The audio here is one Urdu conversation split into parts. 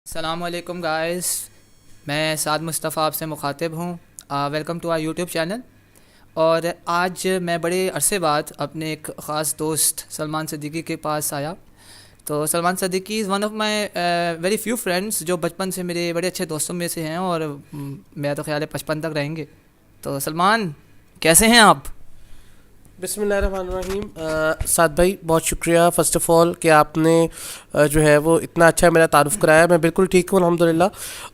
السلام علیکم گائز، میں سعد مصطفیٰ آپ سے مخاطب ہوں. Welcome to our YouTube channel. اور آج میں بڑے عرصے بعد اپنے ایک خاص دوست سلمان صدیقی کے پاس آیا. تو Salman Siddiqui is one of my very few friends جو بچپن سے میرے بڑے اچھے دوستوں میں سے ہیں، اور میرا تو خیال ہے 55 تک رہیں گے. تو سلمان، کیسے ہیں آپ؟ بسم اللہ الرحمن الرحیم. سعد بھائی، بہت شکریہ فرسٹ آف آل کہ آپ نے جو ہے وہ اتنا اچھا میرا تعارف کرایا. میں بالکل ٹھیک ہوں الحمدللہ.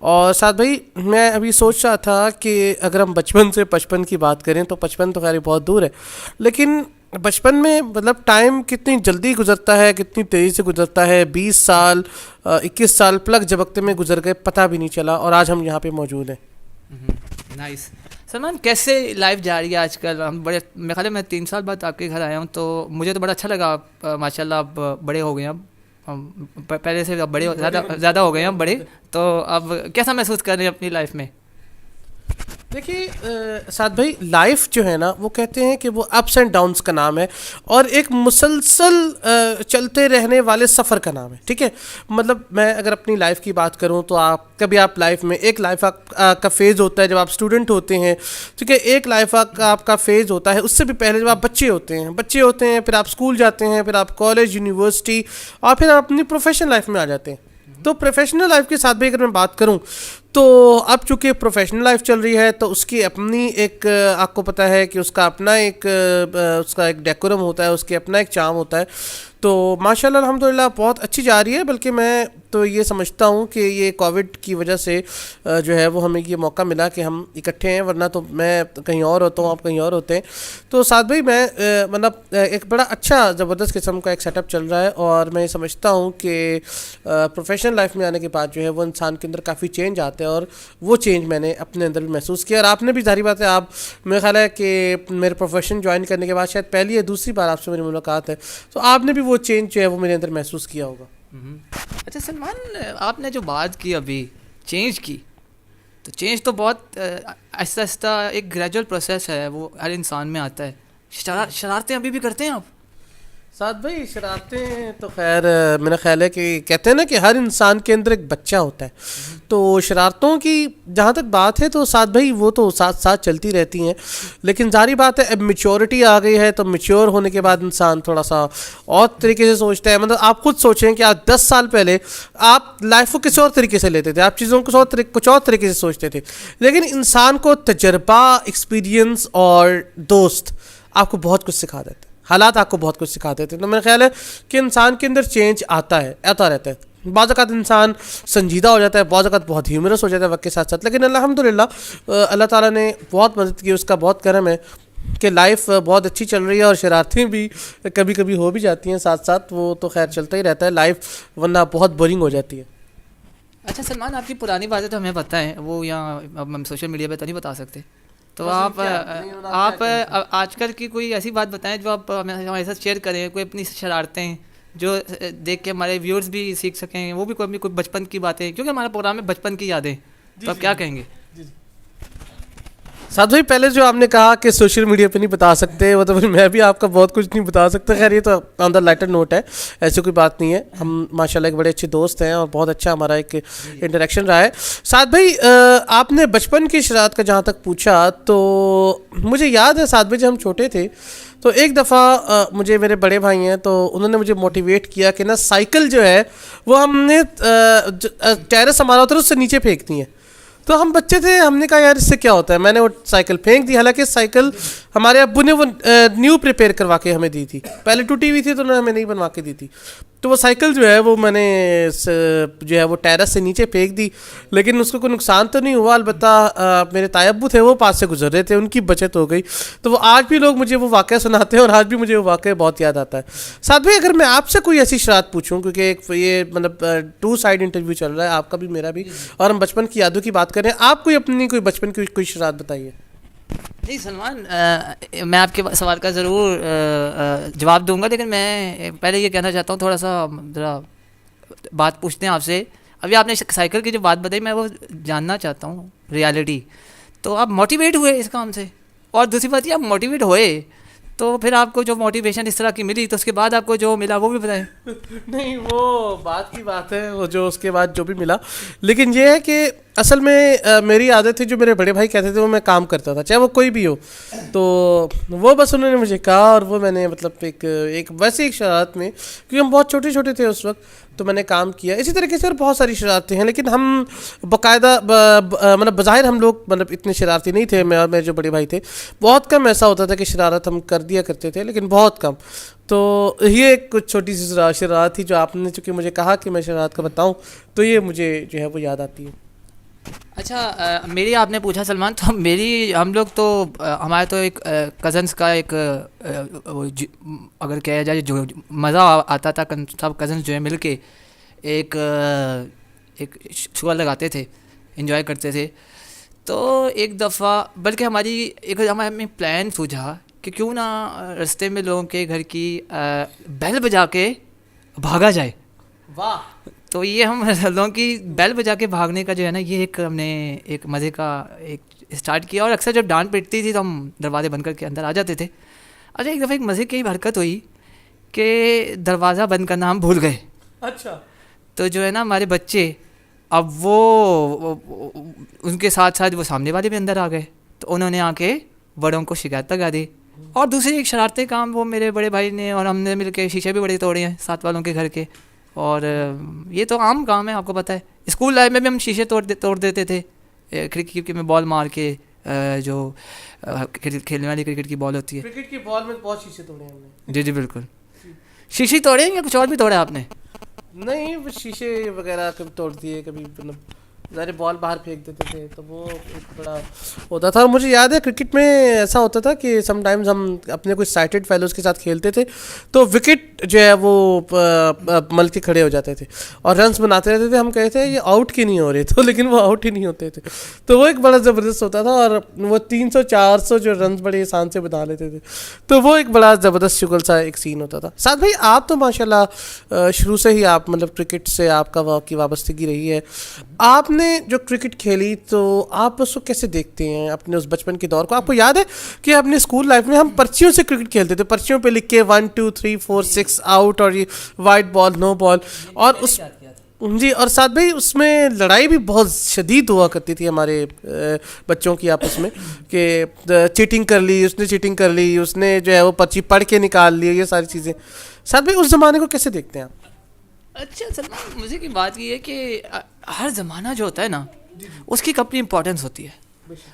اور سعد بھائی، میں ابھی سوچ رہا تھا کہ اگر ہم بچپن سے 55 کی بات کریں تو 55 تو خیر بہت دور ہے، لیکن بچپن میں مطلب ٹائم کتنی جلدی گزرتا ہے، کتنی تیزی سے گزرتا ہے. 20 سال 21 سال پلک جھپکتے میں گزر گئے، پتہ بھی نہیں چلا، اور آج ہم یہاں پہ موجود ہیں. نائس. سلمان، کیسے لائف جا رہی ہے آج کل؟ ہم بڑے، میرے خیال ہے میں 3 سال بعد آپ کے گھر آیا ہوں، تو مجھے تو بڑا اچھا لگا. آپ ماشاء اللہ اب بڑے ہو گئے ہیں. اب پہلے سے اب بڑے زیادہ ہو گئے ہیں اب بڑے. تو اب کیسا محسوس کر رہے ہیں اپنی لائف میں؟ دیکھیے سعد بھائی، لائف جو ہے نا وہ کہتے ہیں کہ وہ اپس اینڈ ڈاؤنس کا نام ہے، اور ایک مسلسل چلتے رہنے والے سفر کا نام ہے. ٹھیک ہے، مطلب میں اگر اپنی لائف کی بات کروں تو آپ لائف میں ایک لائف کا فیز ہوتا ہے جب آپ اسٹوڈنٹ ہوتے ہیں. ٹھیک ہے، ایک لائف آپ کا فیز ہوتا ہے اس سے بھی پہلے جب آپ بچے ہوتے ہیں، پھر آپ اسکول جاتے ہیں، پھر آپ کالج، یونیورسٹی، اور پھر آپ اپنی پروفیشنل لائف میں آ جاتے ہیں. تو پروفیشنل لائف کے ساتھ بھی اگر میں بات کروں تو اب چونکہ پروفیشنل لائف چل رہی ہے تو اس کی اپنی ایک، آپ کو پتہ ہے کہ اس کا اپنا ایک اس کا ایک ڈیکورم ہوتا ہے، اس کے اپنا ایک چارم ہوتا ہے. تو ماشاءاللہ الحمدللہ بہت اچھی جا رہی ہے. بلکہ میں تو یہ سمجھتا ہوں کہ یہ کووڈ کی وجہ سے جو ہے وہ ہمیں یہ موقع ملا کہ ہم اکٹھے ہیں، ورنہ تو میں کہیں اور ہوتا ہوں، آپ کہیں اور ہوتے ہیں. تو سعد بھائی، میں مطلب ایک بڑا اچھا زبردست قسم کا ایک سیٹ اپ چل رہا ہے، اور میں یہ سمجھتا ہوں کہ پروفیشنل لائف میں آنے کے بعد جو ہے وہ انسان کے اندر کافی چینج آتے ہیں، اور وہ چینج میں نے اپنے اندر بھی محسوس کیا. اور آپ نے بھی، ظاہری بات ہے، آپ، میرا خیال ہے کہ میرے پروفیشن جوائن کرنے کے بعد شاید پہلی یا دوسری بار آپ سے میری ملاقات ہے، تو آپ نے بھی وہ چینج جو ہے وہ میرے اندر محسوس کیا ہوگا. اچھا سلمان، آپ نے جو بات کی ابھی چینج کی، تو چینج تو بہت آہستہ آہستہ ایک گریجول پروسیس ہے، وہ ہر انسان میں آتا ہے. شرارتیں ابھی بھی کرتے ہیں آپ؟ سعد بھائی، شرارتیں تو خیر میرا خیال ہے کہ کہتے ہیں نا کہ ہر انسان کے اندر ایک بچہ ہوتا ہے، تو شرارتوں کی جہاں تک بات ہے تو سعد بھائی وہ تو ساتھ ساتھ چلتی رہتی ہیں. لیکن ظاہری بات ہے اب میچورٹی آ گئی ہے، تو میچور ہونے کے بعد انسان تھوڑا سا اور طریقے سے سوچتا ہے. مطلب آپ خود سوچیں کہ آج 10 سال پہلے آپ لائف کو کسی اور طریقے سے لیتے تھے، آپ چیزوں کو کچھ اور طریقے سے سوچتے تھے. لیکن انسان کو تجربہ، ایکسپیرینس اور دوست آپ کو بہت کچھ سکھا دیتے ہیں، حالات آپ کو بہت کچھ سکھا دیتے ہیں. تو میرا خیال ہے کہ انسان کے اندر چینج آتا رہتا ہے. بعض اوقات انسان سنجیدہ ہو جاتا ہے، بعض اوقات بہت ہیومرس ہو جاتا ہے وقت کے ساتھ ساتھ. لیکن الحمدللہ اللہ تعالیٰ نے بہت مدد کی، اس کا بہت کرم ہے کہ لائف بہت اچھی چل رہی ہے، اور شرارتیں بھی کبھی کبھی ہو بھی جاتی ہیں ساتھ ساتھ. وہ تو خیر چلتا ہی رہتا ہے لائف، ورنہ بہت بورنگ ہو جاتی ہے. اچھا سلمان، آپ کی پرانی باتیں تو ہمیں پتہ ہیں، وہ یہاں اب ہم سوشل میڈیا پہ تو نہیں بتا سکتے. تو آپ آج کل کی کوئی ایسی بات بتائیں جو آپ ہمارے ساتھ شیئر کریں، کوئی اپنی شرارتیں جو دیکھ کے ہمارے ویورز بھی سیکھ سکیں. وہ بھی کوئی بچپن کی باتیں، کیونکہ ہمارا پروگرام ہے بچپن کی یادیں. تو آپ کیا کہیں گے؟ ساتھ ہی پہلے جو آپ نے کہا کہ سوشل میڈیا پہ نہیں بتا سکتے، وہ تو میں بھی آپ کا بہت کچھ نہیں بتا سکتا. خیر یہ تو آن دا لائٹر نوٹ ہے، ایسی کوئی بات نہیں ہے. ہم ماشاءاللہ ایک بڑے اچھے دوست ہیں، اور بہت اچھا ہمارا ایک انٹریکشن رہا ہے. سعد بھائی، آپ نے بچپن کی شرارت کا جہاں تک پوچھا تو مجھے یاد ہے سعد بھائی، جب ہم چھوٹے تھے تو ایک دفعہ مجھے، میرے بڑے بھائی ہیں تو انہوں نے مجھے موٹیویٹ کیا کہ نا سائیکل جو ہے وہ ہم نے ٹیرس ہمارا ہوتا ہے اس سے نیچے پھینکتی ہیں. تو ہم بچے تھے، ہم نے کہا یار اس سے کیا ہوتا ہے. میں نے وہ سائیکل پھینک دی. حالانکہ سائیکل ہمارے ابو نے وہ نیو پریپیئر کروا کے ہمیں دی تھی، پہلے ٹوٹی ہوئی تھی تو انہوں نے ہمیں نہیں بنوا کے دی تھی. تو وہ سائیکل جو ہے وہ میں نے جو ہے وہ ٹیرس سے نیچے پھینک دی. لیکن اس کو کوئی نقصان تو نہیں ہوا، البتہ میرے تائی ابو تھے وہ پاس سے گزر رہے تھے، ان کی بچت ہو گئی. تو وہ آج بھی لوگ مجھے وہ واقعہ سناتے ہیں، اور آج بھی مجھے وہ واقعہ بہت یاد آتا ہے. ساتھ بھائی، اگر میں آپ سے کوئی ایسی شرارت پوچھوں، کیونکہ ایک یہ مطلب 2 سائڈ انٹرویو چل رہا ہے، آپ کا بھی میرا بھی، اور ہم بچپن کی یادوں کی بات کریں، آپ کوئی اپنی کوئی بچپن کی کوئی شرارت بتائیے. جی سلمان، میں آپ کے سوال کا ضرور جواب دوں گا، لیکن میں پہلے یہ کہنا چاہتا ہوں، تھوڑا سا ذرا بات پوچھتے ہیں آپ سے. ابھی آپ نے سائیکل کی جو بات بتائی، میں وہ جاننا چاہتا ہوں ریالٹی. تو آپ موٹیویٹ ہوئے اس کام سے؟ اور دوسری بات یہ، آپ موٹیویٹ ہوئے تو پھر آپ کو جو موٹیویشن اس طرح کی ملی تو اس کے بعد آپ کو جو ملا وہ بھی بتائیں. نہیں وہ بات کی بات ہے, وہ جو اس کے بعد جو بھی ملا, لیکن یہ ہے کہ اصل میں میری عادت تھی, جو میرے بڑے بھائی کہتے تھے وہ میں کام کرتا تھا, چاہے وہ کوئی بھی ہو. تو وہ بس انہوں نے مجھے کہا, اور وہ میں نے مطلب ایک ویسے ایک شرارت میں, کیونکہ ہم بہت چھوٹے چھوٹے تھے اس وقت, تو میں نے کام کیا. اسی طریقے سے اور بہت ساری شرارتیں ہیں, لیکن ہم باقاعدہ مطلب بظاہر ہم لوگ مطلب اتنے شرارتی نہیں تھے. میں اور میرے جو بڑے بھائی تھے, بہت کم ایسا ہوتا تھا کہ شرارت ہم کر دیا کرتے تھے, لیکن بہت کم. تو یہ ایک کچھ چھوٹی سی شرارت تھی جو آپ نے چونکہ مجھے کہا کہ میں شرارت کا بتاؤں, تو یہ مجھے جو ہے وہ یاد آتی ہے. اچھا میری آپ نے پوچھا سلمان, تو ہم لوگ تو ہمارے تو ایک کزنس کا ایک اگر کہا جائے جو مزہ آتا تھا, سب کزنس جو ہے مل کے ایک شو لگاتے تھے, انجوائے کرتے تھے. تو ایک دفعہ بلکہ ہمیں پلان سوجھا کہ کیوں نہ رستے میں لوگوں کے گھر کی بیل بجا کے بھاگا جائے. واہ. تو یہ ہم لوگوں کی بیل بجا کے بھاگنے کا جو ہے نا, یہ ہم نے ایک مزے کا ایک اسٹارٹ کیا. اور اکثر جب ڈانٹ پڑتی تھی تو ہم دروازے بند کر کے اندر آ جاتے تھے. اچھا ایک دفعہ ایک مزے کی حرکت ہوئی کہ دروازہ بند کرنا ہم بھول گئے. اچھا. تو جو ہے نا ہمارے بچے, اب وہ ان کے ساتھ ساتھ وہ سامنے والے بھی اندر آ گئے, تو انہوں نے آ کے بڑوں کو شکایت لگا دی. اور دوسری ایک شرارتی کام وہ میرے بڑے بھائی نے اور ہم نے مل کے شیشے بھی بڑے توڑے ہیں ساتھ والوں کے گھر کے. اور یہ تو عام کام ہے, آپ کو پتہ ہے. اسکول لائف میں بھی ہم شیشے توڑ دیتے تھے, کرکٹ میں بال مار کے, جو کھیلنے والی کرکٹ کی بال ہوتی ہے, کرکٹ کی بال میں بہت شیشے توڑے ہیں ہم نے. جی بالکل. شیشے توڑے ہیں یا کچھ اور بھی توڑا آپ نے؟ نہیں وہ شیشے وغیرہ کبھی توڑ دیے, کبھی مطلب ظاہر بال باہر پھینک دیتے تھے, تو وہ ایک بڑا ہوتا تھا. اور مجھے یاد ہے کرکٹ میں ایسا ہوتا تھا کہ سم ٹائمز ہم اپنے کوئی سائٹڈ فیلوز کے ساتھ کھیلتے تھے, تو وکٹ جو ہے وہ مل کے کھڑے ہو جاتے تھے اور رنس بناتے رہتے تھے. ہم کہتے تھے یہ آؤٹ کی نہیں ہو رہے, تو لیکن وہ آؤٹ ہی نہیں ہوتے تھے. تو وہ ایک بڑا زبردست ہوتا تھا, اور وہ 300-400 جو رنس بڑے آسان سے بنا لیتے تھے. تو وہ ایک بڑا زبردست شغل سا ایک سین ہوتا تھا. سعد بھائی آپ تو ماشاء اللہ شروع سے ہی آپ مطلب کرکٹ سے آپ کی وابستگی رہی ہے. آپ نے جو کرکٹ کھیلی تو آپ اس کو کیسے دیکھتے ہیں اپنے اس بچپن کے دور کو؟ آپ کو یاد ہے کہ اپنے اسکول لائف میں ہم پرچیوں سے کرکٹ کھیلتے تھے, پرچیوں پہ لکھ کے 1 2 3 4 6 آؤٹ, اور یہ وائٹ بال نو بال. اور اس جی, اور ساتھ بھائی اس میں لڑائی بھی بہت شدید ہوا کرتی تھی ہمارے بچوں کی آپس میں, کہ چیٹنگ کر لی, اس نے چیٹنگ کر لی, اس نے جو ہے وہ پرچی پڑھ کے نکال لی, یہ ساری چیزیں. ساتھ بھائی اس زمانے کو کیسے دیکھتے ہیں آپ؟ اچھا سلمان, مجھے کی بات یہ ہے کہ ہر زمانہ جو ہوتا ہے نا اس کی اپنی امپورٹنس ہوتی ہے.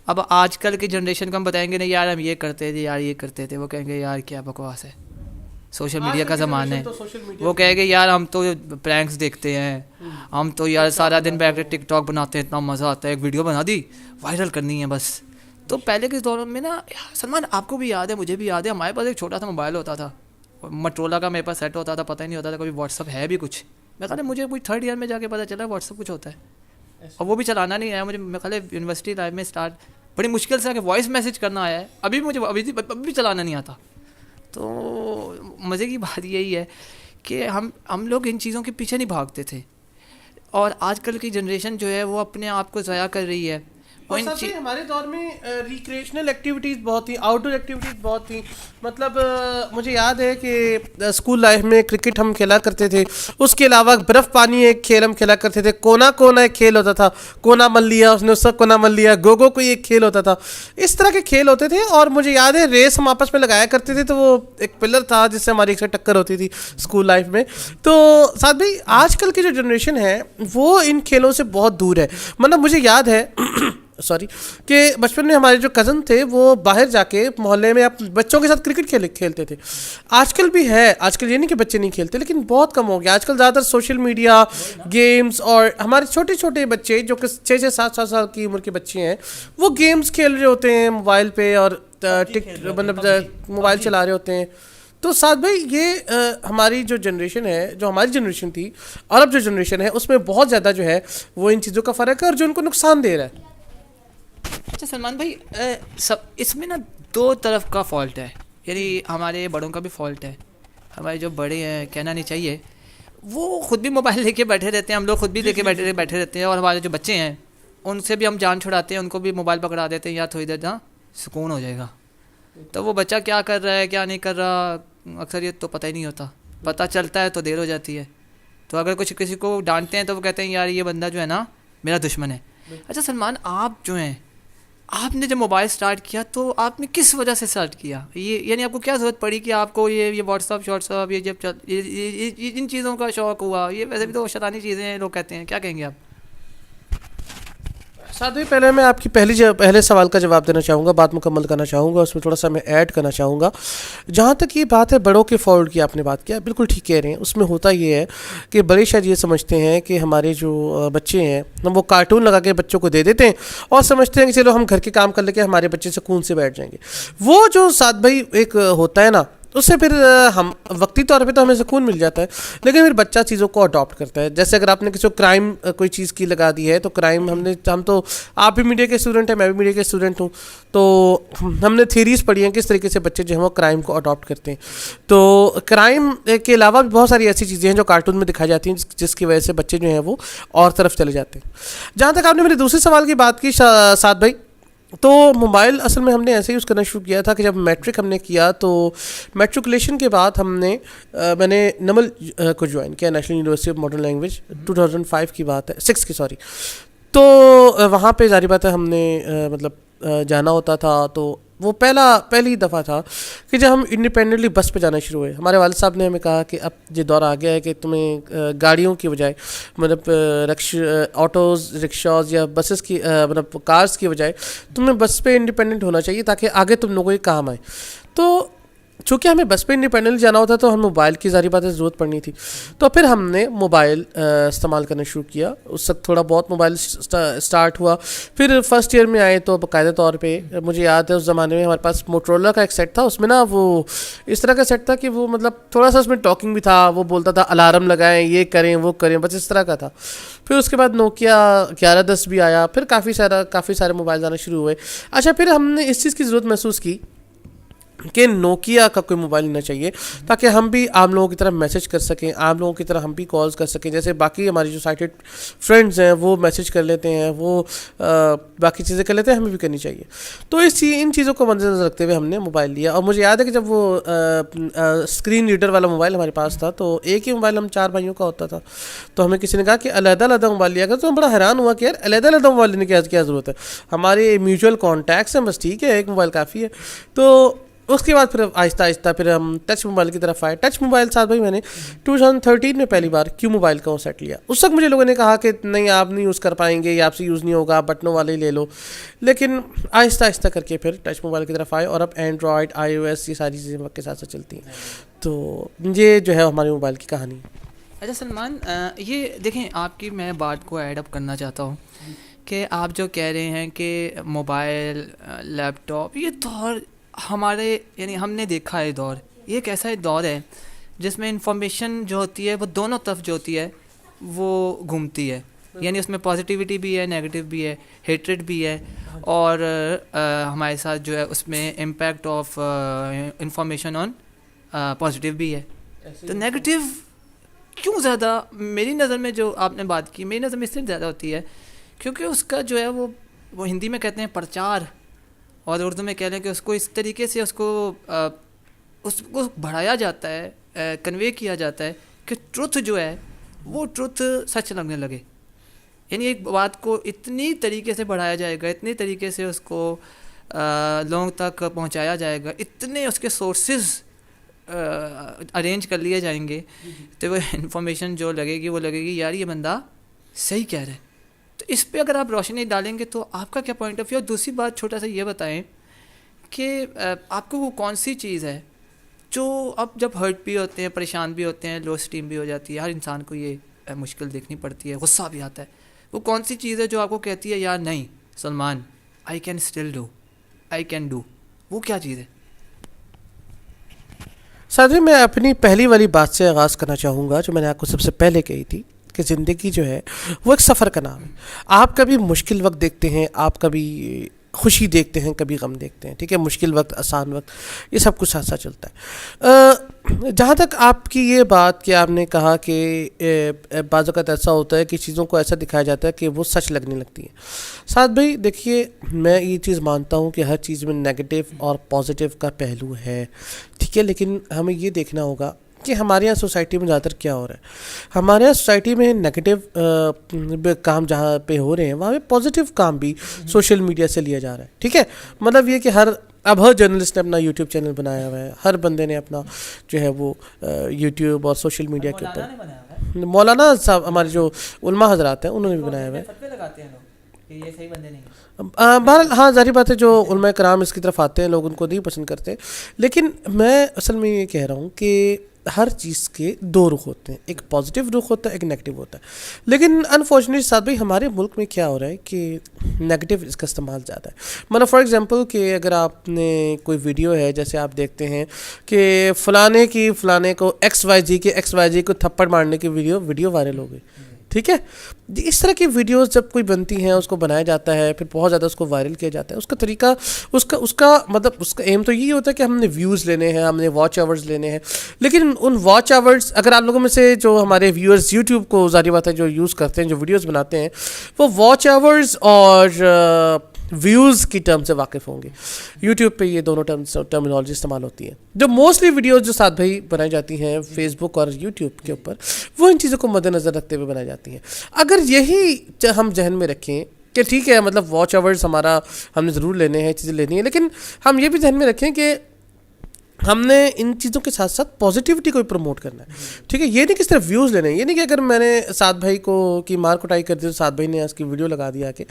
اب آج کل کی جنریشن کو ہم بتائیں گے نہیں یار ہم یہ کرتے تھے, یار یہ کرتے تھے, وہ کہیں گے یار کیا بکواس ہے, سوشل میڈیا کا زمانہ ہے. وہ کہیں گے یار ہم تو پرینکس دیکھتے ہیں, ہم تو یار سارا دن بیٹھ کے ٹک ٹاک بناتے ہیں, اتنا مزہ آتا ہے, ایک ویڈیو بنا دی وائرل کرنی ہے بس. تو پہلے کے دور میں نا سلمان, آپ کو بھی یاد ہے مجھے بھی یاد ہے, ہمارے پاس ایک چھوٹا سا موبائل ہوتا تھا, مٹرولا کا میرے پاس سیٹ ہوتا تھا, پتہ ہی نہیں ہوتا تھا کبھی واٹس ایپ ہے بھی کچھ. میں کہا مجھے کوئی 3rd ایئر میں جا کے پتہ چلا واٹس ایپ کچھ ہوتا ہے, اور وہ بھی چلانا نہیں آیا مجھے. میں کہا یونیورسٹی لائف میں اسٹارٹ بڑی مشکل سے کہ وائس میسج کرنا آیا ہے, ابھی بھی چلانا نہیں آتا. تو مزے کی بات یہی ہے کہ ہم لوگ ان چیزوں کے پیچھے نہیں بھاگتے تھے, اور آج کل کی جنریشن جو ہے وہ اپنے آپ کو ضائع کر رہی ہے. ہمارے دور میں ریکریشنل ایکٹیویٹیز بہت تھیں, آؤٹ ڈور ایکٹیویٹیز بہت تھیں. مطلب مجھے یاد ہے کہ اسکول لائف میں کرکٹ ہم کھیلا کرتے تھے, اس کے علاوہ برف پانی ایک کھیل ہم کھیلا کرتے تھے, کونا ایک کھیل ہوتا تھا, کونا مل لیا اس نے, اس کا کونا مل لیا, گو کوئی ایک کھیل ہوتا تھا. اس طرح کے کھیل ہوتے تھے. اور مجھے یاد ہے ریس ہم آپس میں لگایا کرتے تھے, تو وہ ایک پلر تھا جس سے ہماری ایک سے ٹکر ہوتی تھی اسکول لائف میں. تو ساتھ بھائی آج کل کی جو جنریشن ہے وہ ان کھیلوں سے بہت دور ہے. مطلب مجھے یاد ہے کہ بچپن میں ہمارے جو کزن تھے وہ باہر جا کے محلے میں بچوں کے ساتھ کرکٹ کھیلتے تھے. آج کل بھی ہے, آج کل یہ نہیں کہ بچے نہیں کھیلتے, لیکن بہت کم ہو گیا. آج کل زیادہ تر سوشل میڈیا گیمز, اور ہمارے چھوٹے چھوٹے بچے جو کہ 6-7 سال کی عمر کے بچے ہیں وہ گیمز کھیل رہے ہوتے ہیں موبائل پہ, اور مطلب موبائل چلا رہے ہوتے ہیں. تو ساتھ بھائی یہ ہماری جو جنریشن ہے, جو ہماری جنریشن تھی اور اب جو جنریشن ہے, اس میں بہت زیادہ جو ہے وہ ان چیزوں کا فرق ہے, اور جو ان کو نقصان دے رہا ہے. اچھا سلمان بھائی, اس میں نا 2 طرف کا فالٹ ہے, یعنی ہمارے بڑوں کا بھی فالٹ ہے. ہمارے جو بڑے ہیں, کہنا نہیں چاہیے, وہ خود بھی موبائل لے کے بیٹھے رہتے ہیں, ہم لوگ خود بھی لے کے بیٹھے رہتے ہیں, اور ہمارے جو بچے ہیں ان سے بھی ہم جان چھڑاتے ہیں, ان کو بھی موبائل پکڑا دیتے ہیں, یا تھوڑی دیر جہاں سکون ہو جائے گا. تو وہ بچہ کیا کر رہا ہے کیا نہیں کر رہا اکثر یہ تو پتہ ہی نہیں ہوتا. پتہ چلتا ہے تو دیر ہو جاتی ہے. تو اگر کچھ کسی کو ڈانٹتے ہیں تو وہ کہتے ہیں یار یہ بندہ جو ہے نا میرا دشمن ہے. اچھا سلمان, آپ جو ہیں آپ نے جب موبائل سٹارٹ کیا تو آپ نے کس وجہ سے سٹارٹ کیا؟ یہ یعنی آپ کو کیا ضرورت پڑی کہ آپ کو یہ واٹس ایپ شارٹس ایپ یہ جب ان چیزوں کا شوق ہوا؟ یہ ویسے بھی تو شیطانی چیزیں ہیں لوگ کہتے ہیں, کیا کہیں گے آپ؟ ساتھ ہی پہلے میں آپ کی پہلے سوال کا جواب دینا چاہوں گا, بات مکمل کرنا چاہوں گا, اس میں تھوڑا سا میں ایڈ کرنا چاہوں گا. جہاں تک یہ بات ہے بڑوں کے فالٹ کی آپ نے بات کیا, بالکل ٹھیک کہہ رہے ہیں. اس میں ہوتا یہ ہے کہ بڑے شاید یہ سمجھتے ہیں کہ ہمارے جو بچے ہیں وہ کارٹون لگا کے بچوں کو دے دیتے ہیں اور سمجھتے ہیں کہ چلو ہم گھر کے کام کر لے کے ہمارے بچے سکون سے بیٹھ جائیں گے. وہ جو ساتھ بھائی ایک ہوتا ہے نا, اس سے پھر ہم وقتی طور پہ تو ہمیں سکون مل جاتا ہے, لیکن پھر بچہ چیزوں کو اڈاپٹ کرتا ہے. جیسے اگر آپ نے کسی کو کرائم کوئی چیز کی لگا دی ہے تو کرائم ہم تو آپ بھی میڈیا کے اسٹوڈنٹ ہیں, میں بھی میڈیا کے اسٹوڈنٹ ہوں, تو ہم نے تھیریز پڑھی ہیں کس طریقے سے بچے جو ہیں وہ کرائم کو اڈاپٹ کرتے ہیں. تو کرائم کے علاوہ بھی بہت ساری ایسی چیزیں ہیں جو کارٹون میں دکھائی جاتی ہیں جس کی وجہ سے بچے جو ہیں وہ اور طرف چلے جاتے ہیں. جہاں تک آپ نے میرے دوسرے سوال کی بات کی سعد بھائی, تو موبائل اصل میں ہم نے ایسے یوز کرنا شروع کیا تھا کہ جب میٹرک ہم نے کیا تو میٹریکولیشن کے بعد میں نے نمل کو جوائن کیا, national university of modern language. 2005 کی بات ہے, 6 کی سوری. تو وہاں پہ ظاہر بات ہے ہم نے مطلب جانا ہوتا تھا. تو وہ پہلی دفعہ تھا کہ جب ہم انڈیپینڈنٹلی بس پہ جانا شروع ہوئے. ہمارے والد صاحب نے ہمیں کہا کہ اب یہ دور آ گیا ہے کہ تمہیں گاڑیوں کی بجائے مطلب آٹوز رکشاز یا بسز کی مطلب کارز کی بجائے تمہیں بس پہ انڈیپینڈنٹ ہونا چاہیے تاکہ آگے تم لوگوں کے کام آئے. تو چونکہ ہمیں بس پہ انڈیپینڈنٹ جانا ہوتا تو ہمیں موبائل کی ظاہری بات ہے ضرورت پڑنی تھی. تو پھر ہم نے موبائل استعمال کرنا شروع کیا. اس وقت تھوڑا بہت موبائل اسٹارٹ ہوا. پھر فرسٹ ایئر میں آئے تو باقاعدہ طور پہ مجھے یاد ہے اس زمانے میں ہمارے پاس موٹرولا کا ایک سیٹ تھا. اس میں نا وہ اس طرح کا سیٹ تھا کہ وہ مطلب تھوڑا سا اس میں ٹاکنگ بھی تھا. وہ بولتا تھا الارم لگائیں, یہ کریں وہ کریں, بس اس طرح کا تھا. پھر اس کے بعد نوکیا 1110 بھی آیا. پھر کافی سارے موبائل آنا شروع ہوئے. اچھا پھر ہم نے اس چیز کی ضرورت محسوس کی کہ نوکیا کا کوئی موبائل لینا چاہیے تاکہ ہم بھی عام لوگوں کی طرح میسج کر سکیں, عام لوگوں کی طرح ہم بھی کالز کر سکیں. جیسے باقی ہماری جو سائٹڈ فرینڈز ہیں وہ میسج کر لیتے ہیں, وہ باقی چیزیں کر لیتے ہیں, ہمیں بھی کرنی چاہیے. تو ان چیزوں کو مد نظر رکھتے ہوئے ہم نے موبائل لیا. اور مجھے یاد ہے کہ جب وہ اسکرین ریڈر والا موبائل ہمارے پاس تھا تو ایک ہی موبائل ہم 4 بھائیوں کا ہوتا تھا. تو ہمیں کسی نے کہا کہ علیحدہ علیحدہ موبائل لیا کر. تو ہم بڑا حیران ہوا کہ یار علیحدہ علیحدہ موبائل لینے کی کیا ضرورت ہے, ہمارے میوچل کانٹیکٹس ہیں, بس ٹھیک ہے ایک موبائل کافی ہے. تو اس کے بعد پھر آہستہ آہستہ پھر ہم ٹچ موبائل کی طرف آئے. ٹچ موبائل ساتھ بھائی میں نے 2013 میں پہلی بار کیو موبائل کا وہ سیٹ لیا. اس وقت مجھے لوگوں نے کہا کہ نہیں آپ نہیں یوز کر پائیں گے, یا آپ سے یوز نہیں ہوگا, بٹنوں والے ہی لے لو. لیکن آہستہ آہستہ کر کے پھر ٹچ موبائل کی طرف آئے. اور اب اینڈرائڈ آئی او ایس یہ ساری چیزیں وقت کے ساتھ ساتھ چلتی ہیں. تو یہ جو ہے ہمارے موبائل کی کہانی. اچھا سلمان, یہ دیکھیں آپ کی میں بات کو ایڈ اپ کرنا چاہتا ہوں کہ آپ جو کہہ رہے ہیں کہ موبائل لیپ ٹاپ یہ دور ہمارے یعنی ہم نے دیکھا ہے دور, یہ ایک ایسا دور ہے جس میں انفارمیشن جو ہوتی ہے وہ دونوں طرف جو ہوتی ہے وہ گھومتی ہے. یعنی اس میں پازیٹیوٹی بھی ہے, نیگیٹو بھی ہے, ہیٹریڈ بھی ہے, اور ہمارے ساتھ جو ہے اس میں impact of information on positive بھی ہے. تو نیگیٹو کیوں زیادہ میری نظر میں جو آپ نے بات کی, میری نظر میں اس لیے زیادہ ہوتی ہے کیونکہ اس کا جو ہے وہ ہندی میں کہتے ہیں پرچار, اور اردو میں کہہ لیں کہ اس کو اس طریقے سے اس کو بڑھایا جاتا ہے, کنوے کیا جاتا ہے کہ ٹروتھ جو ہے وہ ٹروتھ سچ لگنے لگے. یعنی ایک بات کو اتنی طریقے سے بڑھایا جائے گا, اتنی طریقے سے اس کو لوگوں تک پہنچایا جائے گا, اتنے اس کے سورسز ارینج کر لیے جائیں گے تو وہ انفارمیشن جو لگے گی وہ لگے گی یار یہ بندہ صحیح کہہ رہا ہے. تو اس پہ اگر آپ روشنی ڈالیں گے تو آپ کا کیا پوائنٹ آف ویو. اور دوسری بات چھوٹا سا یہ بتائیں کہ آپ کو وہ کون سی چیز ہے جو اب جب ہرٹ بھی ہوتے ہیں, پریشان بھی ہوتے ہیں, لو اسٹیم بھی ہو جاتی ہے, ہر انسان کو یہ مشکل دیکھنی پڑتی ہے, غصہ بھی آتا ہے, وہ کون سی چیز ہے جو آپ کو کہتی ہے یار نہیں Salman I can still do, I can do, وہ کیا چیز ہے؟ ساتھ ہی میں اپنی پہلی والی بات سے آغاز کرنا چاہوں گا جو میں نے آپ کو سب سے پہلے کہی تھی کہ زندگی جو ہے وہ ایک سفر کا نام ہے. آپ کبھی مشکل وقت دیکھتے ہیں, آپ کبھی خوشی دیکھتے ہیں کبھی غم دیکھتے ہیں, ٹھیک ہے, مشکل وقت آسان وقت, یہ سب کچھ ساتھ ساتھ چلتا ہے. جہاں تک آپ کی یہ بات کہ آپ نے کہا کہ بعض اوقات ایسا ہوتا ہے کہ چیزوں کو ایسا دکھایا جاتا ہے کہ وہ سچ لگنے لگتی ہیں. سعد بھائی دیکھیے, میں یہ چیز مانتا ہوں کہ ہر چیز میں نگیٹو اور پازیٹیو کا پہلو ہے, ٹھیک ہے, لیکن ہمیں یہ دیکھنا ہوگا کہ ہمارے یہاں سوسائٹی میں زیادہ تر کیا ہو رہا ہے. ہمارے یہاں سوسائٹی میں نگیٹو کام جہاں پہ ہو رہے ہیں وہاں پہ پازیٹیو کام بھی سوشل میڈیا سے لیا جا رہا ہے, ٹھیک ہے. مطلب یہ کہ اب ہر جرنلسٹ نے اپنا یوٹیوب چینل بنایا ہوا ہے, ہر بندے نے اپنا جو ہے وہ یوٹیوب اور سوشل میڈیا کے اوپر, مولانا صاحب ہمارے جو علماء حضرات ہیں انہوں نے بھی بنایا ہوا ہے. بہرحال ہاں ظاہری بات ہے, جو علماء کرام اس کی طرف آتے ہیں لوگ ان کو نہیں پسند کرتے, لیکن میں اصل میں یہ کہہ رہا ہوں کہ ہر چیز کے دو رخ ہوتے ہیں, ایک پازیٹیو رخ ہوتا ہے, ایک نیگیٹو ہوتا ہے. لیکن انفارچونیٹلی ساتھ بھائی ہمارے ملک میں کیا ہو رہا ہے کہ نیگیٹو اس کا استعمال زیادہ ہے. مطلب فار ایگزامپل کہ اگر آپ نے کوئی ویڈیو ہے, جیسے آپ دیکھتے ہیں کہ فلانے کو ایکس وائی جی کو تھپڑ مارنے کی ویڈیو وائرل ہو گئی, ٹھیک ہے. اس طرح کی ویڈیوز جب کوئی بنتی ہیں, اس کو بنایا جاتا ہے, پھر بہت زیادہ اس کو وائرل کیا جاتا ہے, اس کا طریقہ اس کا مطلب اس کا ایم تو یہی ہوتا ہے کہ ہم نے ویوز لینے ہیں, ہم نے واچ آورز لینے ہیں. لیکن ان واچ آورز, اگر آپ لوگوں میں سے جو ہمارے ویورز یوٹیوب کو ظاہری بات ہے جو یوز کرتے ہیں, جو ویڈیوز بناتے ہیں, وہ واچ آورز اور ویوز کی ٹرم سے واقف ہوں گے. یوٹیوب پہ یہ دونوں ٹرمینالوجی استعمال ہوتی ہے. جو موسٹلی ویڈیوز جو ساتھ بھائی بنائی جاتی ہیں فیس بک اور یوٹیوب کے اوپر, وہ ان چیزوں کو مد نظر رکھتے ہوئے بنائی جاتی ہیں. اگر یہی ہم ذہن میں رکھیں کہ ٹھیک ہے, مطلب واچ آورز ہم نے ضرور لینے ہیں, چیزیں لینی ہیں, لیکن ہم یہ بھی ذہن میں رکھیں کہ ہم نے ان چیزوں کے ساتھ ساتھ پازیٹیوٹی کو بھی پروموٹ کرنا ہے, ٹھیک ہے. یہ نہیں کہ صرف ویوز لینے ہیں, یہ نہیں کہ اگر میں نے سعد بھائی کی مار کٹائی کر دی تو سعد بھائی نے اس کی ویڈیو لگا دیا کہ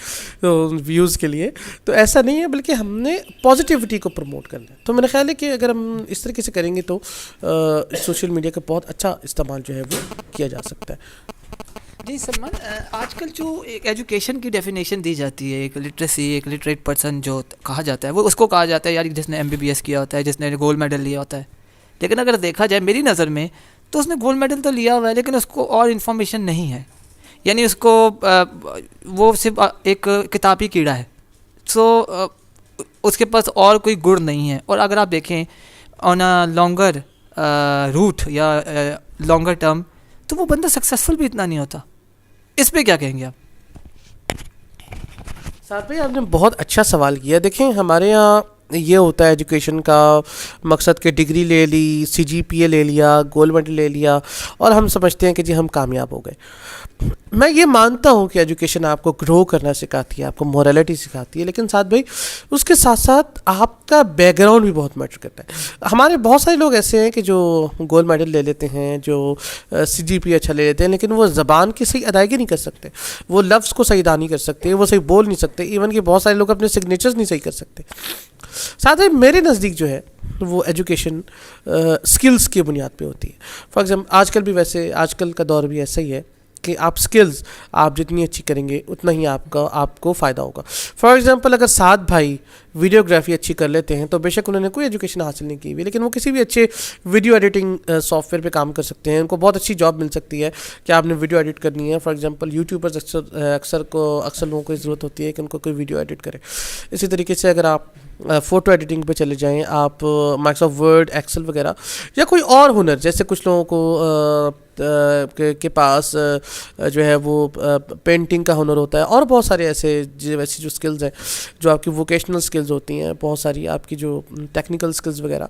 ویوز کے لیے, تو ایسا نہیں ہے, بلکہ ہم نے پازیٹیوٹی کو پروموٹ کرنا ہے. تو میرا خیال ہے کہ اگر ہم اس طریقے سے کریں گے تو سوشل میڈیا کا بہت اچھا استعمال جو ہے وہ کیا جا سکتا ہے. جی سلمان, آج کل جو ایک ایجوکیشن کی ڈیفینیشن دی جاتی ہے, ایک لٹریسی, ایک لٹریٹ پرسن جو کہا جاتا ہے, وہ اس کو کہا جاتا ہے یار جس نے MBBS کیا ہوتا ہے, جس نے گولڈ میڈل لیا ہوتا ہے. لیکن اگر دیکھا جائے میری نظر میں تو اس نے گولڈ میڈل تو لیا ہوا ہے, لیکن اس کو اور انفارمیشن نہیں ہے. یعنی اس کو وہ صرف ایک کتابی کیڑا ہے, سو اس کے پاس اور کوئی گڑ نہیں ہے. اور اگر آپ دیکھیں آن اے لانگر روٹ یا لانگر ٹرم, تو وہ بندہ سکسیزفل بھی اتنا نہیں ہوتا. اس پہ کیا کہیں گے آپ؟ ساتھ بھائی آپ نے بہت اچھا سوال کیا. دیکھیں ہمارے یہاں یہ ہوتا ہے ایجوکیشن کا مقصد کہ ڈگری لے لی, CGPA لے لیا, گولڈ میڈل لے لیا, اور ہم سمجھتے ہیں کہ جی ہم کامیاب ہو گئے. میں یہ مانتا ہوں کہ ایجوکیشن آپ کو گرو کرنا سکھاتی ہے, آپ کو مورالٹی سکھاتی ہے, لیکن ساتھ بھائی اس کے ساتھ ساتھ آپ کا بیک گراؤنڈ بھی بہت میٹر کرتا ہے. ہمارے بہت سارے لوگ ایسے ہیں کہ جو گولڈ میڈل لے لیتے ہیں, جو CGPA اچھا لے لیتے ہیں, لیکن وہ زبان کی صحیح ادائیگی نہیں کر سکتے, وہ لفظ کو صحیح ادا نہیں کر سکتے, وہ صحیح بول نہیں سکتے, ایون کہ بہت سارے لوگ اپنے سگنیچرز نہیں صحیح کر سکتے. ساتھ ہی میرے نزدیک جو ہے وہ ایجوکیشن سکلز کی بنیاد پہ ہوتی ہے. فار ایگزامپل آج کل بھی ویسے آج کل کا دور بھی ایسا ہی ہے کہ آپ سکلز آپ جتنی اچھی کریں گے اتنا ہی آپ کو فائدہ ہوگا. فار ایگزامپل اگر سعد بھائی ویڈیوگرافی اچھی کر لیتے ہیں تو بے شک انہوں نے کوئی ایجوکیشن حاصل نہیں کی ہوئی, لیکن وہ کسی بھی اچھے ویڈیو ایڈیٹنگ سافٹ ویئر پہ کام کر سکتے ہیں. ان کو بہت اچھی جاب مل سکتی ہے کہ آپ نے ویڈیو ایڈٹ کرنی ہے. فار ایگزامپل یوٹیوبرز اکثر لوگوں کو ضرورت ہوتی ہے کہ ان کو کوئی ویڈیو ایڈٹ کرے. اسی طریقے سے اگر آپ فوٹو ایڈیٹنگ پہ چلے جائیں, آپ مائکروسافٹ ورڈ, ایکسل وغیرہ, یا کوئی اور ہنر, جیسے کچھ لوگوں کو کے پاس جو ہے وہ پینٹنگ کا ہنر ہوتا ہے, اور بہت سارے ویسی جو سکلز ہیں جو آپ کی ووکیشنل سکلز ہوتی ہیں, بہت ساری آپ کی جو ٹیکنیکل سکلز وغیرہ,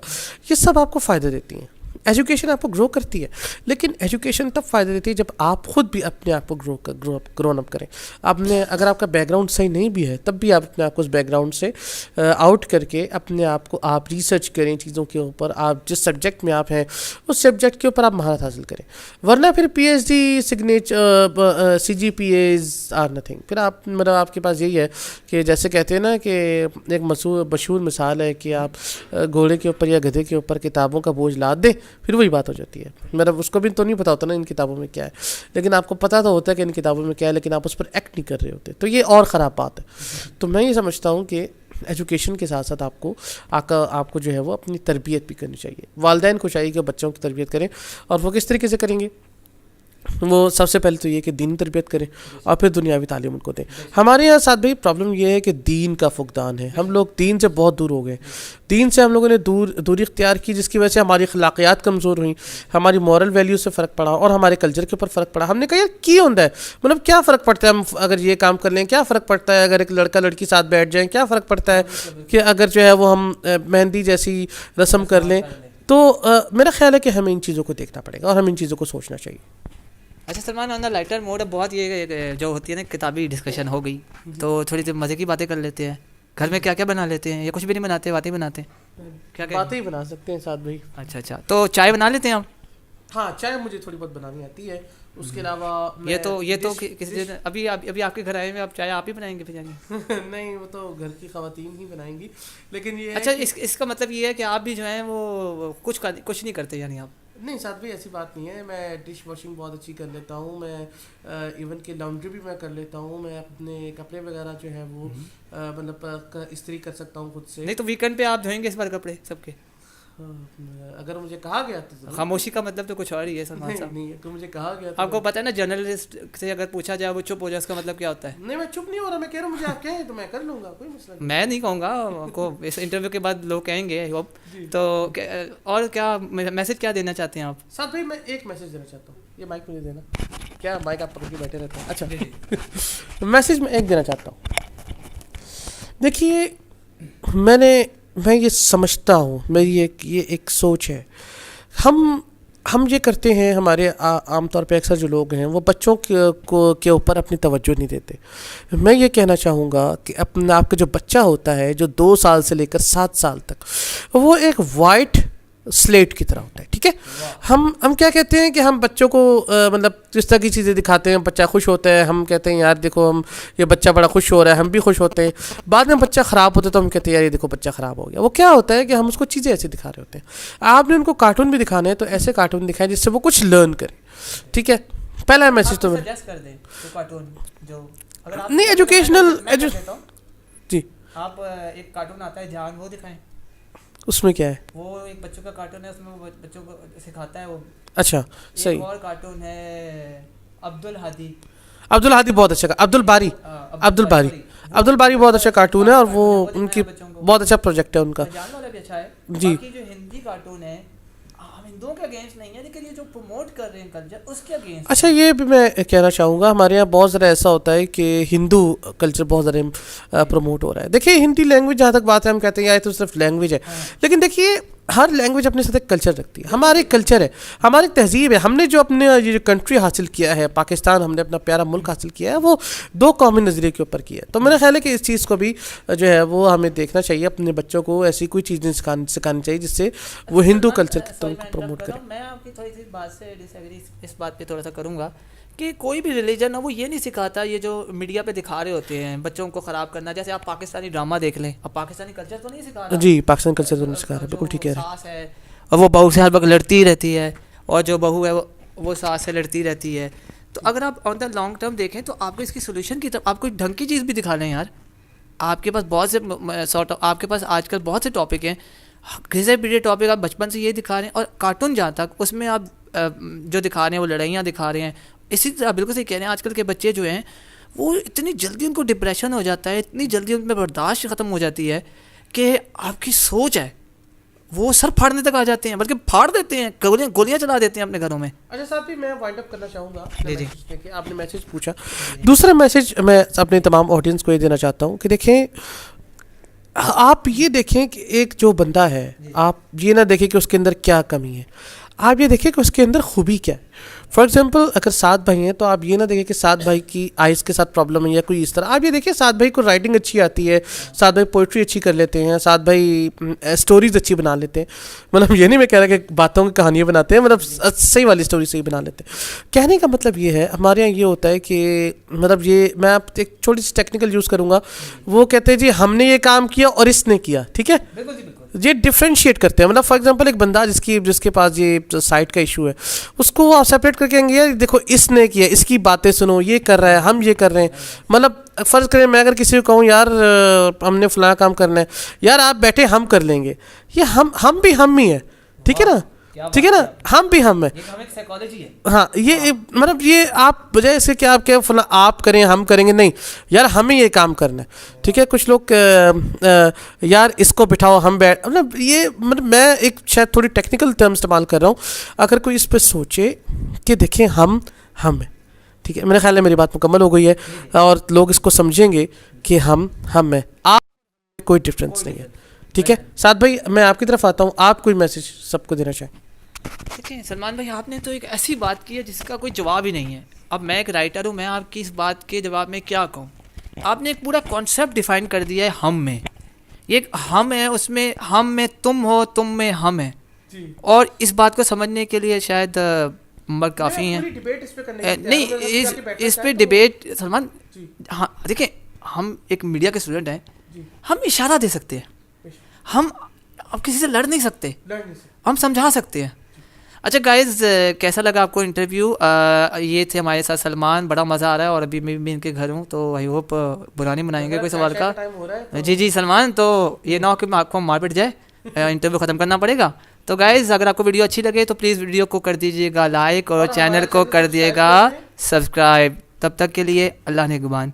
یہ سب آپ کو فائدہ دیتی ہیں. ایجوکیشن آپ کو گرو کرتی ہے, لیکن ایجوکیشن تب فائدہ دیتی ہے جب آپ خود بھی اپنے آپ کو گرون اپ کریں. اگر آپ کا بیک گراؤنڈ صحیح نہیں بھی ہے تب بھی آپ اپنے آپ کو اس بیک گراؤنڈ سے آؤٹ کر کے اپنے آپ کو آپ ریسرچ کریں چیزوں کے اوپر. آپ جس سبجیکٹ میں آپ ہیں اس سبجیکٹ کے اوپر آپ مہارت حاصل کریں, ورنہ پھر PhD CGPAs آر نتھنگ. پھر آپ کے پاس یہی ہے کہ جیسے کہتے ہیں نا کہ ایک مشہور مثال ہے کہ آپ گھوڑے کے اوپر یا گدھے کے اوپر کتابوں کا بوجھ لاد دیں, پھر وہی بات ہو جاتی ہے. اس کو بھی تو نہیں پتا ہوتا نا ان کتابوں میں کیا ہے, لیکن آپ کو پتا تو ہوتا ہے کہ ان کتابوں میں کیا ہے, لیکن آپ اس پر ایکٹ نہیں کر رہے ہوتے, تو یہ اور خراب بات ہے. تو میں یہ سمجھتا ہوں کہ ایجوکیشن کے ساتھ ساتھ آپ کو جو ہے وہ اپنی تربیت بھی کرنی چاہیے. والدین کو چاہیے کہ بچوں کی تربیت کریں, اور وہ کس طریقے سے کریں گے وہ سب سے پہلے تو یہ کہ دینی تربیت کریں اور پھر دنیاوی تعلیم ان کو دیں. ہمارے یہاں ساتھ بھائی پرابلم یہ ہے کہ دین کا فقدان ہے. ہم لوگ دین سے بہت دور ہو گئے. دین سے ہم لوگوں نے دوری اختیار کی، جس کی وجہ سے ہماری اخلاقیات کمزور ہوئیں، ہماری مورل ویلیو سے فرق پڑا اور ہمارے کلچر کے اوپر فرق پڑا. ہم نے کہا یار کی ہوتا ہے، مطلب کیا فرق پڑتا ہے ہم اگر یہ کام کر لیں، کیا فرق پڑتا ہے اگر ایک لڑکا لڑکی ساتھ بیٹھ جائیں، کیا فرق پڑتا ہے کہ اگر جو ہے وہ ہم مہندی جیسی رسم کر لیں. تو میرا خیال ہے کہ ہمیں ان چیزوں کو دیکھنا پڑے گا اور ہمیں ان چیزوں کو سوچنا چاہیے. اچھا سلمان، آن دا لائٹر موڈ بہت یہ جو ہوتی ہے نا کتابی ڈسکشن ہو گئی، تو تھوڑی سی مزے کی باتیں کر لیتے ہیں. گھر میں کیا کیا بنا لیتے ہیں یا کچھ بھی نہیں بناتے، باتیں بناتے ہیں؟ کیا باتیں ہی بنا سکتے ہیں ساتھ بھائی. اچھا تو چائے بنا لیتے ہیں ہم؟ ہاں چائے مجھے تھوڑی بہت بنانی آتی ہے. اس کے علاوہ یہ تو کسی دن ابھی آپ کے گھر آئے ہوئے، آپ چائے آپ ہی بنائیں گے پھر جا کے؟ نہیں، وہ تو گھر کی خواتین ہی بنائیں گی. لیکن یہ اچھا اس کا مطلب یہ ہے کہ آپ بھی جو ہیں وہ کچھ نہیں کرتے یعنی آپ؟ نہیں ساتھ بھی ایسی بات نہیں ہے. میں ڈش واشنگ بہت اچھی کر لیتا ہوں. میں ایون کہ لانڈری بھی میں کر لیتا ہوں. میں اپنے کپڑے وغیرہ جو ہے وہ مطلب استری کر سکتا ہوں خود سے. نہیں تو ویکینڈ پہ آپ دھوئیں گے اس بار کپڑے سب کے؟ اگر مجھے کہا گیا تو. خاموشی کا مطلب تو کچھ اور ہی ہے سلمان صاحب. نہیں تو مجھے کہا گیا. آپ کو پتہ ہے نا جرنلسٹ سے اگر پوچھا جائے وہ چپ ہو جائے، اس کا مطلب کیا ہوتا ہے؟ نہیں میں چپ نہیں ہو رہا، میں کہہ رہا ہوں مجھے آپ کہیں تو میں کر لوں گا، کوئی مسئلہ نہیں. میں نہیں کہوں گا آپ کو، اس انٹرویو کے بعد لوگ کہیں گے آئی ہوپ. تو اور کیا میسج کیا دینا چاہتے ہیں آپ؟ ساتھ بھائی میں ایک میسج دینا چاہتا ہوں. یہ مائک مجھے دینا. کیا مائک آپ پکڑ کے بیٹھے رہتے ہیں؟ اچھا میسج میں ایک دینا چاہتا ہوں. دیکھیے میں یہ سمجھتا ہوں، میری یہ ایک سوچ ہے. ہم یہ کرتے ہیں، ہمارے عام طور پہ اکثر جو لوگ ہیں وہ بچوں کے اوپر اپنی توجہ نہیں دیتے. میں یہ کہنا چاہوں گا کہ آپ کا جو بچہ ہوتا ہے جو 2 سال سے لے کر 7 سال تک، وہ ایک وائٹ سلیٹ کی طرح ہوتا ہے. ٹھیک ہے، ہم کیا کہتے ہیں کہ ہم بچوں کو مطلب جس طرح کی چیزیں دکھاتے ہیں بچہ خوش ہوتا ہے. ہم کہتے ہیں یار دیکھو یہ بچہ بڑا خوش ہو رہا ہے، ہم بھی خوش ہوتے ہیں. بعد میں بچہ خراب ہوتا ہے تو ہم کہتے ہیں یار یہ دیکھو بچہ خراب ہو گیا. وہ کیا ہوتا ہے کہ ہم اس کو چیزیں ایسے دکھا رہے ہوتے ہیں. آپ نے ان کو کارٹون بھی دکھانے ہیں تو ایسے کارٹون دکھائیں جس سے وہ کچھ لرن کرے. ٹھیک ہے، پہلا میسج تو نہیں ایجوکیشنل. جی آپ ایک کارٹون آتا ہے جان، وہ دکھائیں. اس میں کیا ہے؟ وہ ایک بچوں کا کارٹون ہے، اس میں وہ بچوں کو سکھاتا ہے وہ. اچھا صحیح. ایک اور کارٹون ہے عبدالہادی بہت اچھا. عبد الباری بہت اچھا کارٹون ہے اور وہ ان کی بہت اچھا پروجیکٹ ہے ان کا. جان والا بھی اچھا ہے. جی باقی جو ہندی کارٹون ہے ہم ہندوؤں کے اگینسٹ نہیں ہے، لیکن یہ جو پروموٹ کر رہے ہیں کلچر اس کے اگینسٹ. اچھا یہ بھی میں کہنا چاہوں گا، ہمارے یہاں بہت زیادہ ایسا ہوتا ہے کہ ہندو کلچر بہت زیادہ پروموٹ ہو رہا ہے. دیکھیے ہندی لینگویج جہاں تک بات ہے ہم کہتے ہیں یار تو صرف لینگویج ہے، لیکن دیکھیے ہر لینگویج اپنے ساتھ ایک کلچر رکھتی ہے. ہماری کلچر ہے، ہماری تہذیب ہے. ہم نے جو اپنے یہ جو کنٹری حاصل کیا ہے پاکستان، ہم نے اپنا پیارا ملک حاصل کیا ہے، وہ 2 قومی نظریے کے اوپر کیا ہے. تو میرا خیال ہے کہ اس چیز کو بھی جو ہے وہ ہمیں دیکھنا چاہیے. اپنے بچوں کو ایسی کوئی چیز نہیں سکھانی چاہیے جس سے وہ ہندو کلچر کی طرف پروموٹ کریں. میں آپ کی تھوڑی سی بات سے ڈس ایگری اس بات پہ تھوڑا سا کروں گا کہ کوئی بھی ریلیجن ہے وہ یہ نہیں سکھاتا، یہ جو میڈیا پہ دکھا رہے ہوتے ہیں بچوں کو خراب کرنا. جیسے آپ پاکستانی ڈرامہ دیکھ لیں، اب پاکستانی کلچر تو نہیں سکھا رہا. جی پاکستانی کلچر تو نہیں سکھا رہا، بالکل ٹھیک ہے. ساس ہے اور وہ بہو سے ہر وقت لڑتی رہتی ہے، اور جو بہو ہے وہ ساس سے لڑتی رہتی ہے. تو اگر آپ آن دا لانگ ٹرم دیکھیں تو آپ کو اس کی سولوشن کی طرف آپ کوئی ڈھنگ کی چیز بھی دکھا لیں یار. آپ کے پاس بہت سے آپ کے پاس آج کل بہت سے ٹاپک ہیں، گھسے پیٹے ٹاپک آپ بچپن سے یہ دکھا رہے ہیں. اور کارٹون جہاں تک اس میں آپ جو دکھا رہے ہیں وہ لڑائیاں دکھا رہے ہیں. اسی طرح بالکل صحیح کہہ رہے ہیں، آج کل کے بچے جو ہیں وہ اتنی جلدی ان کو ڈپریشن ہو جاتا ہے، اتنی جلدی ان میں برداشت ختم ہو جاتی ہے کہ آپ کی سوچ ہے وہ سر پھاڑنے تک آ جاتے ہیں، بلکہ پھاڑ دیتے ہیں، گولیاں چلا دیتے ہیں اپنے گھروں میں. اچھا صاحب جی میں وائنڈ اپ کرنا چاہوں گا. جی کہ آپ نے میسج پوچھا. دوسرا میسج میں اپنے تمام آڈینس کو یہ دینا چاہتا ہوں کہ دیکھیں آپ یہ دیکھیں کہ ایک جو بندہ ہے، آپ یہ نہ دیکھیں کہ اس کے اندر کیا کمی ہے، آپ یہ دیکھیں کہ اس کے اندر خوبی کیا ہے. فار ایگزامپل اگر 7 بھائی ہیں تو آپ یہ نہ دیکھیں کہ 7 بھائی کی آئز کے ساتھ پرابلم ہے یا کوئی اس طرح. آپ یہ دیکھیں 7 بھائی کو رائٹنگ اچھی آتی ہے، 7 بھائی پوئٹری اچھی کر لیتے ہیں، 7 بھائی اسٹوریز اچھی بنا لیتے ہیں. مطلب یہ نہیں میں کہہ رہا کہ باتوں کی کہانیاں بناتے ہیں، مطلب صحیح والی اسٹوری صحیح بنا لیتے ہیں. کہنے کا مطلب یہ ہے ہمارے یہاں یہ ہوتا ہے کہ مطلب یہ میں آپ ایک چھوٹی سی ٹیکنیکل یوز کروں گا. وہ کہتے ہیں جی ہم نے یہ کام کیا اور اس نے کیا. ٹھیک ہے، یہ ڈفرینشیٹ کرتے ہیں. مطلب فار ایگزامپل ایک بندہ جس کے پاس یہ سائٹ کا ایشو ہے، اس کو وہ آپ سیپریٹ کر کے کہیں گے یار دیکھو اس نے کیا، اس کی باتیں سنو، یہ کر رہا ہے، ہم یہ کر رہے ہیں. مطلب فرض کریں میں اگر کسی کو کہوں یار ہم نے فلاں کام کرنا ہے، یار آپ بیٹھے ہم کر لیں گے، یہ ہم بھی ہم ہی ہیں. ٹھیک ہے نا، ٹھیک ہے نا, ہم بھی ہم ہیں. سائیکالوجی ہے. ہاں یہ مطلب یہ آپ بجائے اس کہ آپ فلاں آپ کریں ہم کریں گے, نہیں یار ہمیں یہ کام کرنا ہے. ٹھیک ہے, کچھ لوگ یار اس کو بٹھاؤ ہم بیٹھ, مطلب یہ مطلب میں ایک شاید تھوڑی ٹیکنیکل ٹرم استعمال کر رہا ہوں. اگر کوئی اس پہ سوچے کہ دیکھیں ہم ہیں, ٹھیک ہے, میرے خیال میں میری بات مکمل ہو گئی ہے, اور لوگ اس کو سمجھیں گے کہ ہم ہیں, آپ کوئی ڈفرینس نہیں ہے. ٹھیک ہے سعد بھائی, میں آپ کی طرف آتا ہوں, آپ کوئی میسج سب کو دینا چاہیں. دیکھیں سلمان بھائی, آپ نے تو ایک ایسی بات کی ہے جس کا کوئی جواب ہی نہیں ہے. اب میں ایک رائٹر ہوں, میں آپ کی اس بات کے جواب میں کیا کہوں. آپ نے ایک پورا کانسیپٹ ڈیفائن کر دیا ہے ہم میں. یہ ایک ہم ہے, اس میں ہم میں تم ہو, تم میں ہم ہے. اور اس بات کو سمجھنے کے لیے شاید عمر کافی ہیں. نہیں اس پہ ڈبیٹ سلمان, ہاں دیکھیں ہم ایک میڈیا کے اسٹوڈنٹ ہیں, ہم اشارہ دے سکتے ہیں, ہم اب کسی سے لڑ نہیں سکتے, ہم سمجھا سکتے ہیں. اچھا گائز, کیسا لگا آپ کو انٹرویو؟ یہ تھے ہمارے ساتھ سلمان, بڑا مزہ آ رہا ہے, اور ابھی میں ان کے گھر ہوں, تو آئی ہوپ برا نہیں منائیں گے کوئی سوال کا. جی سلمان, تو یہ نہ ہو کہ آپ کو مار پٹ جائے, انٹرویو ختم کرنا پڑے گا. تو گائز اگر آپ کو ویڈیو اچھی لگے تو پلیز ویڈیو کو کر دیجیے گا لائک, اور چینل کو کر دیے گا سبسکرائب. تب تک کے لیے اللہ نگہبان.